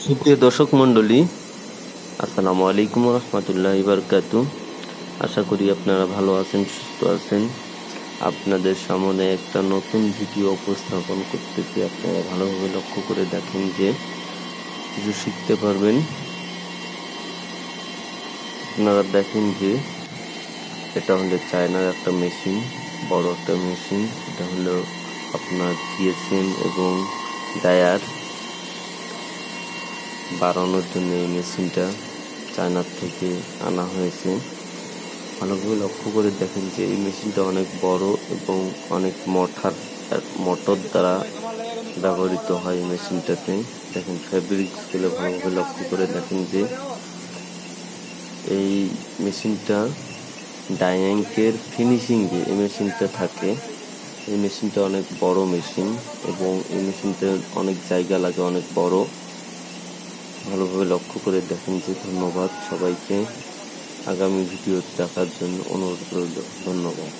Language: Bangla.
সুপ্রিয় দর্শক মণ্ডলী, আসসালামু আলাইকুম রহমতুল্লাহি বারকাতু। আশা করি আপনারা ভালো আছেন, সুস্থ আছেন। আপনাদের সামনে একটা নতুন ভিডিও উপস্থাপন করতেছি। আপনারা ভালোভাবে লক্ষ্য করে দেখেন যে কিছু শিখতে পারবেন। আপনারা দেখেন যে এটা হলো চায়নার একটা মেশিন, বড় একটা মেশিন। এটা হলো আপনার জিএসএম এবং ডায়ার বাড়ানোর জন্য এই মেশিনটা চায়নার থেকে আনা হয়েছে। ভালোভাবে লক্ষ্য করে দেখেন যে এই মেশিনটা অনেক বড় এবং অনেক মোটর দ্বারা ব্যবহৃত হয়। এই মেশিনটাতে দেখেন ফেব্রিক স্কেলে ভালোভাবে লক্ষ্য করে দেখেন যে এই মেশিনটা ডাইংকের ফিনিশিং যে এই মেশিনটা থাকে। এই মেশিনটা অনেক বড় মেশিন এবং এই মেশিনটা অনেক জায়গা লাগে, অনেক বড়। ভালোভাবে লক্ষ্য করে দেখেন যে ধন্যবাদ সবাইকে। আগামী ভিডিও দেখার জন্য অনুরোধ রইল। ধন্যবাদ।